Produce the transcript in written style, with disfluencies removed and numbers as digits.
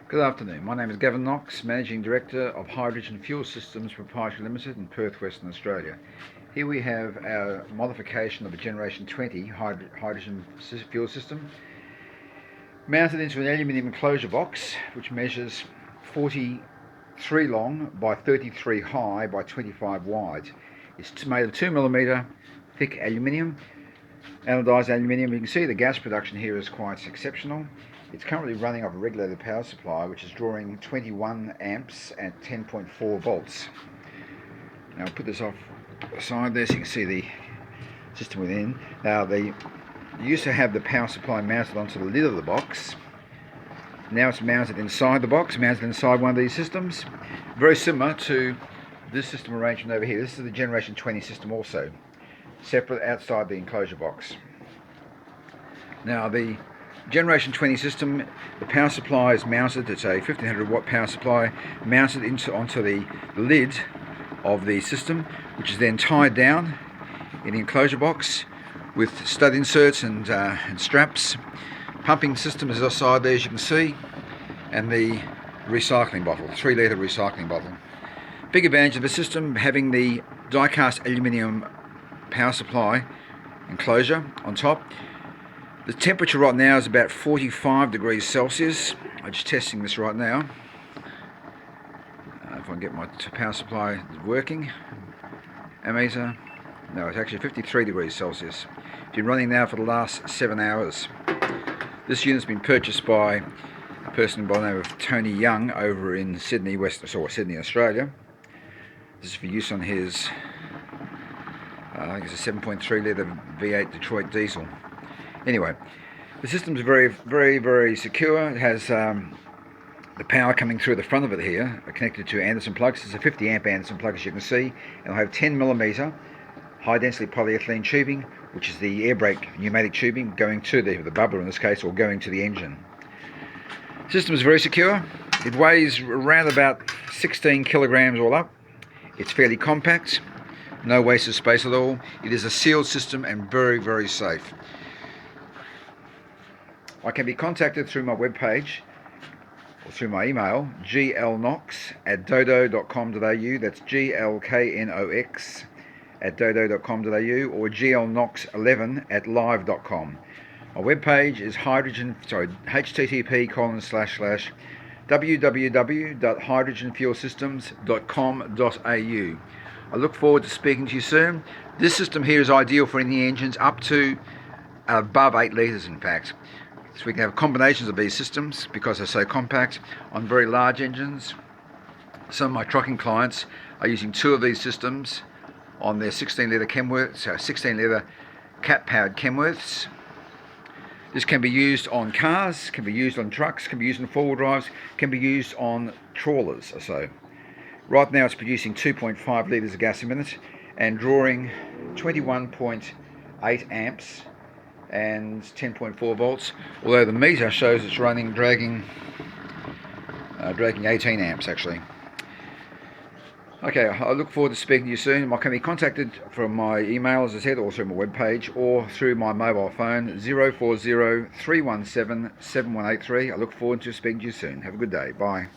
Good afternoon, my name is Gavin Knox, Managing Director of Hydrogen Fuel Systems Proprietary Limited in Perth, Western Australia. Here we have our modification of a Generation 20 hydrogen fuel system mounted into an aluminium enclosure box which measures 43 long by 33 high by 25 wide. It's made of 2mm thick aluminium, anodised aluminium. You can see the gas production here is quite exceptional. It's currently running off a regulated power supply which is drawing 21 amps at 10.4 volts. Now I'll put this off the side there so you can see the system within. Now they used to have the power supply mounted onto the lid of the box. Now it's mounted inside the box, mounted inside one of these systems. Very similar to this system arrangement over here. This is the Generation 20 system also, separate outside the enclosure box. Now the Generation 20 system, the power supply is mounted. It's a 1500 watt power supply mounted onto the lid of the system, which is then tied down in the enclosure box with stud inserts and straps. Pumping system is outside there, as you can see, and the recycling bottle, 3 litre recycling bottle. Big advantage of the system, having the die-cast aluminium power supply enclosure on top. The temperature right now is about 45 degrees Celsius. I'm just testing this right now. If I can get my power supply working. Ammeter. No, it's actually 53 degrees Celsius. It's been running now for the last 7 hours. This unit's been purchased by a person by the name of Tony Young over in Sydney, Sydney, Australia. This is for use on his, I think it's a 7.3 litre V8 Detroit diesel. Anyway, the system's very secure. It has the power coming through the front of it here, connected to Anderson plugs. It's a 50 amp Anderson plug, as you can see, and it'll have 10mm high density polyethylene tubing, which is the air brake pneumatic tubing going to the bubbler in this case, or going to the engine. The system is very secure. It weighs around about 16 kilograms all up. It's fairly compact, no waste of space at all. It is a sealed system and very safe. I can be contacted through my webpage or through my email, glknox@dodo.com.au. That's glknox @dodo.com.au, or glknox11@live.com. My webpage is http://www.hydrogenfuelsystems.com.au. I look forward to speaking to you soon. This system here is ideal for any engines up to above 8 litres in fact. So we can have combinations of these systems because they're so compact on very large engines. Some of my trucking clients are using 2 of these systems on their 16 litre Kenworths, 16 litre cat powered Kenworths. This can be used on cars, can be used on trucks, can be used on 4-wheel drives, can be used on trawlers or so. Right now it's producing 2.5 litres of gas a minute and drawing 21.8 amps and 10.4 volts, although the meter shows it's dragging 18 amps actually. Okay, I look forward to speaking to you soon. I can be contacted from my email, as I said, or through my webpage, or through my mobile phone, 040 317 7183. I look forward to speaking to you soon. Have a good day. Bye.